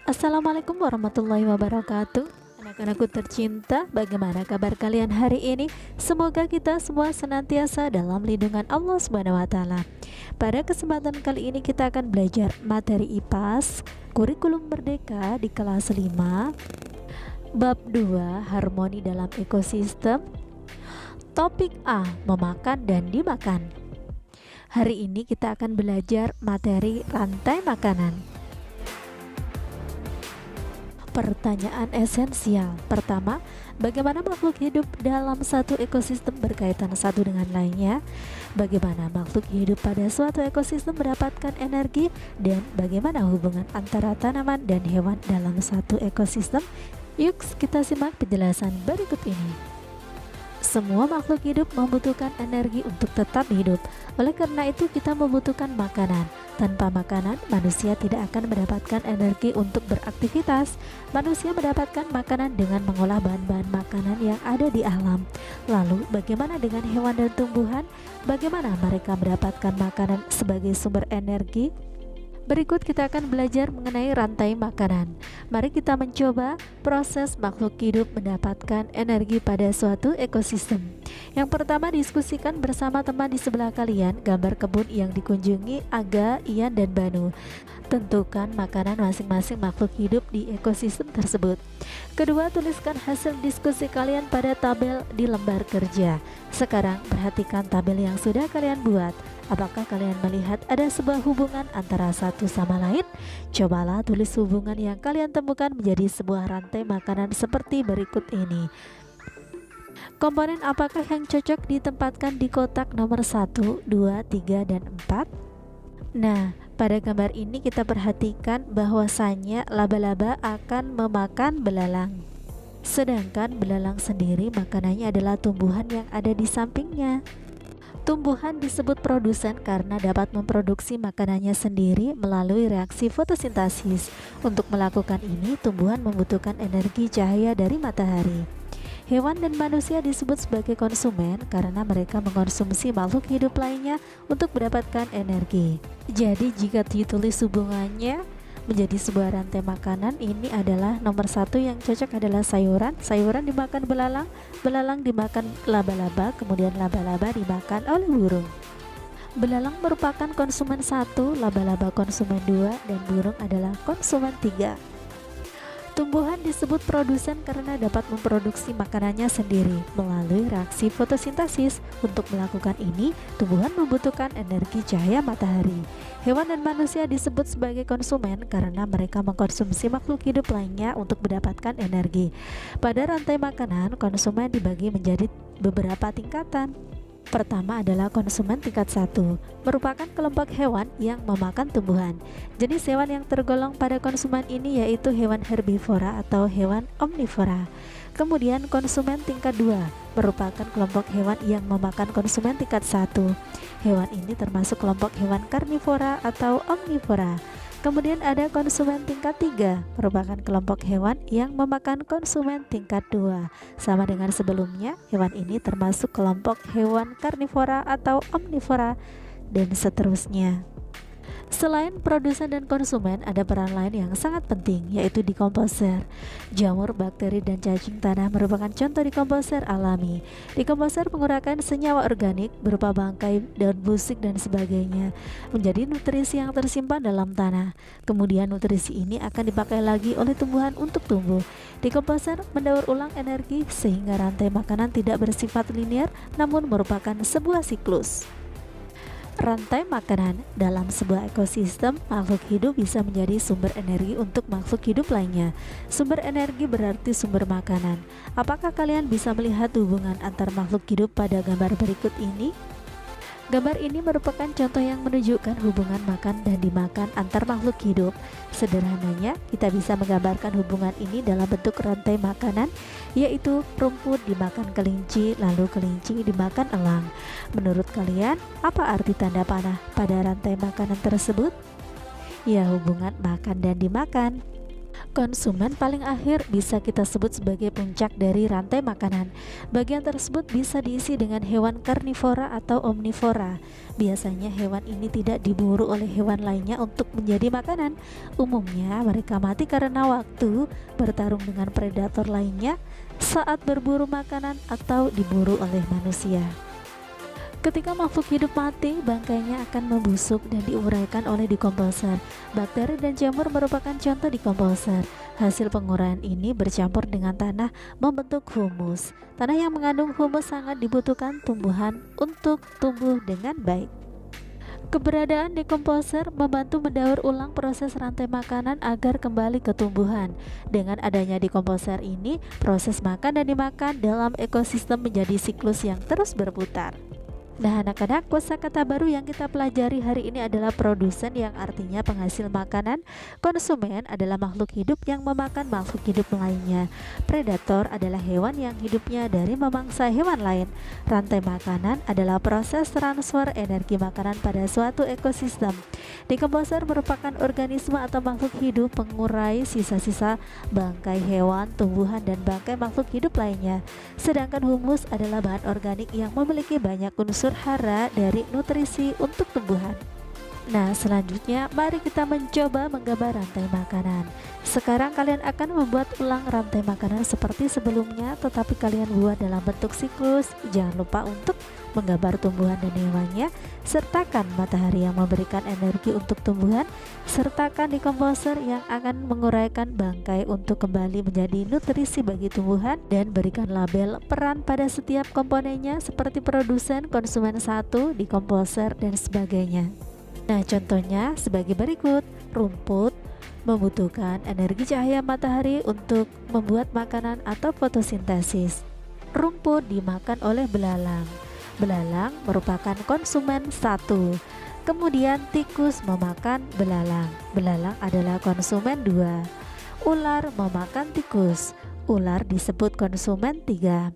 Assalamualaikum warahmatullahi wabarakatuh. Anak-anakku tercinta, bagaimana kabar kalian hari ini? Semoga kita semua senantiasa dalam lindungan Allah Subhanahu wa taala. Pada kesempatan kali ini kita akan belajar materi IPAS Kurikulum Merdeka di kelas 5, bab 2 Harmoni dalam Ekosistem. Topik A, memakan dan dimakan. Hari ini kita akan belajar materi rantai makanan. Pertanyaan esensial. Pertama, bagaimana makhluk hidup dalam satu ekosistem berkaitan satu dengan lainnya? Bagaimana makhluk hidup pada suatu ekosistem mendapatkan energi? Dan bagaimana hubungan antara tanaman dan hewan dalam satu ekosistem? Yuk kita simak penjelasan berikut ini. Semua makhluk hidup membutuhkan energi untuk tetap hidup. Oleh karena itu kita membutuhkan makanan. Tanpa makanan, manusia tidak akan mendapatkan energi untuk beraktivitas. Manusia mendapatkan makanan dengan mengolah bahan-bahan makanan yang ada di alam. Lalu, bagaimana dengan hewan dan tumbuhan? Bagaimana mereka mendapatkan makanan sebagai sumber energi? Berikut kita akan belajar mengenai rantai makanan. Mari kita mencoba proses makhluk hidup mendapatkan energi pada suatu ekosistem. Yang pertama, diskusikan bersama teman di sebelah kalian gambar kebun yang dikunjungi Aga, Ian, dan Banu. Tentukan makanan masing-masing makhluk hidup di ekosistem tersebut. Kedua, tuliskan hasil diskusi kalian pada tabel di lembar kerja. Sekarang perhatikan tabel yang sudah kalian buat. Apakah kalian melihat ada sebuah hubungan antara satu sama lain? Cobalah tulis hubungan yang kalian temukan menjadi sebuah rantai makanan seperti berikut ini. Komponen apakah yang cocok ditempatkan di kotak nomor 1, 2, 3, dan 4? Nah, pada gambar ini kita perhatikan bahwasannya laba-laba akan memakan belalang. Sedangkan belalang sendiri makanannya adalah tumbuhan yang ada di sampingnya. Tumbuhan disebut produsen karena dapat memproduksi makanannya sendiri melalui reaksi fotosintesis. Untuk melakukan ini, tumbuhan membutuhkan energi cahaya dari matahari. Hewan dan manusia disebut sebagai konsumen karena mereka mengkonsumsi makhluk hidup lainnya untuk mendapatkan energi. Jadi jika ditulis hubungannya menjadi sebuah rantai makanan, ini adalah nomor 1 yang cocok adalah sayuran. Sayuran dimakan belalang, belalang dimakan laba-laba, kemudian laba-laba dimakan oleh burung. Belalang merupakan konsumen 1, laba-laba konsumen 2, dan burung adalah konsumen 3. Tumbuhan disebut produsen karena dapat memproduksi makanannya sendiri melalui reaksi fotosintesis. Untuk melakukan ini, tumbuhan membutuhkan energi cahaya matahari. Hewan dan manusia disebut sebagai konsumen karena mereka mengkonsumsi makhluk hidup lainnya untuk mendapatkan energi. Pada rantai makanan, konsumen dibagi menjadi beberapa tingkatan. Pertama adalah konsumen tingkat 1, merupakan kelompok hewan yang memakan tumbuhan. Jenis hewan yang tergolong pada konsumen ini yaitu hewan herbivora atau hewan omnivora. Kemudian konsumen tingkat 2, merupakan kelompok hewan yang memakan konsumen tingkat 1. Hewan ini termasuk kelompok hewan karnivora atau omnivora. Kemudian ada konsumen tingkat 3, merupakan kelompok hewan yang memakan konsumen tingkat 2. Sama dengan sebelumnya, hewan ini termasuk kelompok hewan karnivora atau omnivora, dan seterusnya. Selain produsen dan konsumen, ada peran lain yang sangat penting, yaitu dekomposer. Jamur, bakteri, dan cacing tanah merupakan contoh dekomposer alami. Dekomposer mengurangkan senyawa organik berupa bangkai, daun busuk, dan sebagainya menjadi nutrisi yang tersimpan dalam tanah. Kemudian nutrisi ini akan dipakai lagi oleh tumbuhan untuk tumbuh. Dekomposer mendaur ulang energi sehingga rantai makanan tidak bersifat linear, namun merupakan sebuah siklus. Rantai makanan dalam sebuah ekosistem, makhluk hidup bisa menjadi sumber energi untuk makhluk hidup lainnya. Sumber energi berarti sumber makanan. Apakah kalian bisa melihat hubungan antar makhluk hidup pada gambar berikut ini? Gambar ini merupakan contoh yang menunjukkan hubungan makan dan dimakan antar makhluk hidup. Sederhananya, kita bisa menggambarkan hubungan ini dalam bentuk rantai makanan, yaitu rumput dimakan kelinci, lalu kelinci dimakan elang. Menurut kalian, apa arti tanda panah pada rantai makanan tersebut? Ya, hubungan makan dan dimakan. Konsumen paling akhir bisa kita sebut sebagai puncak dari rantai makanan. Bagian tersebut bisa diisi dengan hewan karnivora atau omnivora. Biasanya hewan ini tidak diburu oleh hewan lainnya untuk menjadi makanan. Umumnya mereka mati karena waktu bertarung dengan predator lainnya saat berburu makanan atau diburu oleh manusia. Ketika makhluk hidup mati, bangkainya akan membusuk dan diuraikan oleh dekomposer. Bakteri dan jamur merupakan contoh dekomposer. Hasil penguraian ini bercampur dengan tanah membentuk humus. Tanah yang mengandung humus sangat dibutuhkan tumbuhan untuk tumbuh dengan baik. Keberadaan dekomposer membantu mendaur ulang proses rantai makanan agar kembali ke tumbuhan. Dengan adanya dekomposer ini, proses makan dan dimakan dalam ekosistem menjadi siklus yang terus berputar. Nah anak-anak, kosakata baru yang kita pelajari hari ini adalah produsen, yang artinya penghasil makanan. Konsumen adalah makhluk hidup yang memakan makhluk hidup lainnya. Predator adalah hewan yang hidupnya dari memangsa hewan lain. Rantai makanan adalah proses transfer energi makanan pada suatu ekosistem. Dekomposer merupakan organisme atau makhluk hidup pengurai sisa-sisa bangkai hewan, tumbuhan, dan bangkai makhluk hidup lainnya. Sedangkan humus adalah bahan organik yang memiliki banyak unsur hara dari nutrisi untuk tumbuhan. Nah, selanjutnya mari kita mencoba menggambar rantai makanan. Sekarang kalian akan membuat ulang rantai makanan seperti sebelumnya, tetapi kalian buat dalam bentuk siklus. Jangan lupa untuk menggambar tumbuhan dan hewannya. Sertakan matahari yang memberikan energi untuk tumbuhan. Sertakan dekomposer yang akan menguraikan bangkai untuk kembali menjadi nutrisi bagi tumbuhan. Dan berikan label peran pada setiap komponennya seperti produsen, konsumen satu, dekomposer, dan sebagainya. Nah, contohnya sebagai berikut. Rumput membutuhkan energi cahaya matahari untuk membuat makanan atau fotosintesis. Rumput dimakan oleh belalang. Belalang merupakan konsumen satu. Kemudian tikus memakan belalang. Belalang adalah konsumen dua. Ular memakan tikus. Ular disebut konsumen tiga.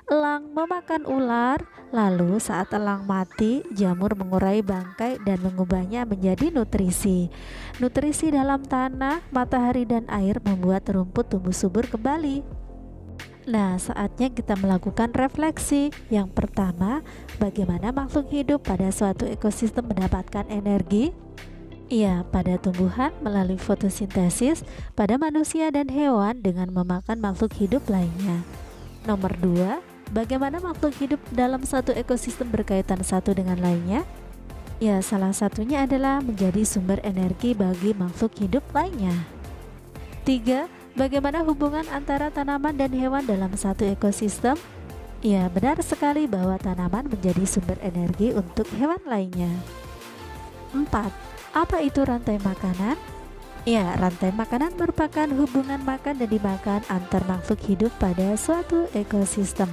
Elang memakan ular, lalu saat elang mati, jamur mengurai bangkai dan mengubahnya menjadi nutrisi. Nutrisi dalam tanah, matahari, dan air membuat rumput tumbuh subur kembali. Nah, saatnya kita melakukan refleksi. Yang pertama, bagaimana makhluk hidup pada suatu ekosistem mendapatkan energi? Ya, pada tumbuhan melalui fotosintesis, pada manusia dan hewan dengan memakan makhluk hidup lainnya. Nomor 2, bagaimana makhluk hidup dalam satu ekosistem berkaitan satu dengan lainnya? Ya, salah satunya adalah menjadi sumber energi bagi makhluk hidup lainnya. 3, bagaimana hubungan antara tanaman dan hewan dalam satu ekosistem? Ya, benar sekali bahwa tanaman menjadi sumber energi untuk hewan lainnya. 4, apa itu rantai makanan? Ya, rantai makanan merupakan hubungan makan dan dimakan antar makhluk hidup pada suatu ekosistem.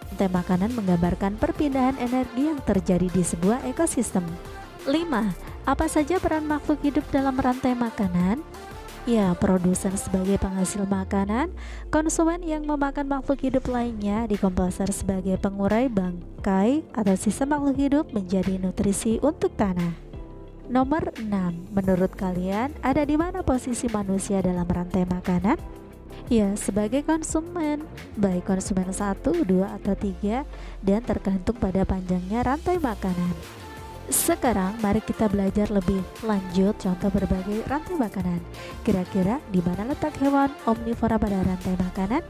Rantai makanan menggambarkan perpindahan energi yang terjadi di sebuah ekosistem. 5. Apa saja peran makhluk hidup dalam rantai makanan? Ya, produsen sebagai penghasil makanan, konsumen yang memakan makhluk hidup lainnya, dekomposer sebagai pengurai bangkai atau sisa makhluk hidup menjadi nutrisi untuk tanah. Nomor 6, menurut kalian ada di mana posisi manusia dalam rantai makanan? Ya, sebagai konsumen, baik konsumen 1, 2, atau 3, dan tergantung pada panjangnya rantai makanan. Sekarang mari kita belajar lebih lanjut contoh berbagai rantai makanan. Kira-kira di mana letak hewan omnivora pada rantai makanan?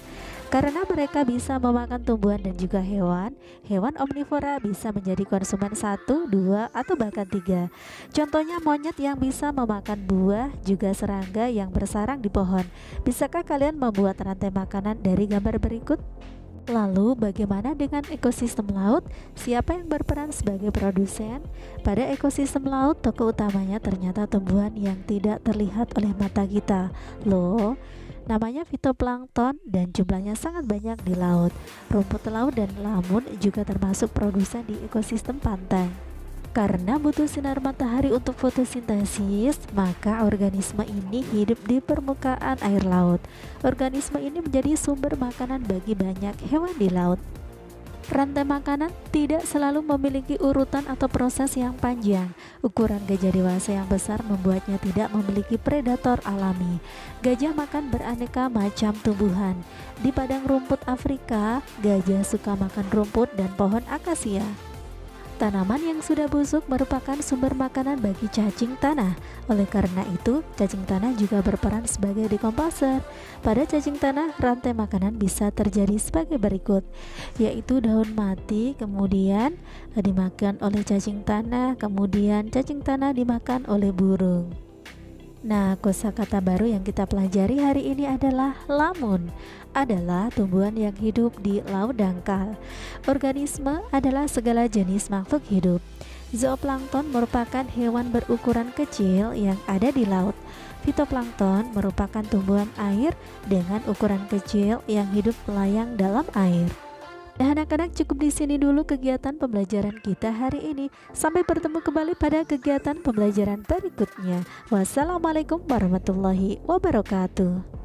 Karena mereka bisa memakan tumbuhan dan juga hewan, hewan omnivora bisa menjadi konsumen 1, 2, atau bahkan 3. Contohnya monyet yang bisa memakan buah, juga serangga yang bersarang di pohon. Bisakah kalian membuat rantai makanan dari gambar berikut? Lalu bagaimana dengan ekosistem laut? Siapa yang berperan sebagai produsen? Pada ekosistem laut, tokoh utamanya ternyata tumbuhan yang tidak terlihat oleh mata kita. Loh, namanya fitoplankton dan jumlahnya sangat banyak di laut. Rumput laut dan lamun juga termasuk produsen di ekosistem pantai. Karena butuh sinar matahari untuk fotosintesis, maka organisme ini hidup di permukaan air laut. Organisme ini menjadi sumber makanan bagi banyak hewan di laut. Rantai makanan tidak selalu memiliki urutan atau proses yang panjang. Ukuran gajah dewasa yang besar membuatnya tidak memiliki predator alami. Gajah makan beraneka macam tumbuhan. Di padang rumput Afrika, gajah suka makan rumput dan pohon akasia. Tanaman yang sudah busuk merupakan sumber makanan bagi cacing tanah. Oleh karena itu, cacing tanah juga berperan sebagai dekomposer. Pada cacing tanah, rantai makanan bisa terjadi sebagai berikut, yaitu daun mati kemudian dimakan oleh cacing tanah, kemudian cacing tanah dimakan oleh burung. Nah, kosakata baru yang kita pelajari hari ini adalah lamun. Adalah tumbuhan yang hidup di laut dangkal. Organisme adalah segala jenis makhluk hidup. Zooplankton merupakan hewan berukuran kecil yang ada di laut. Fitoplankton merupakan tumbuhan air dengan ukuran kecil yang hidup melayang dalam air. Nah, anak-anak, cukup di sini dulu kegiatan pembelajaran kita hari ini. Sampai bertemu kembali pada kegiatan pembelajaran berikutnya. Wassalamualaikum warahmatullahi wabarakatuh.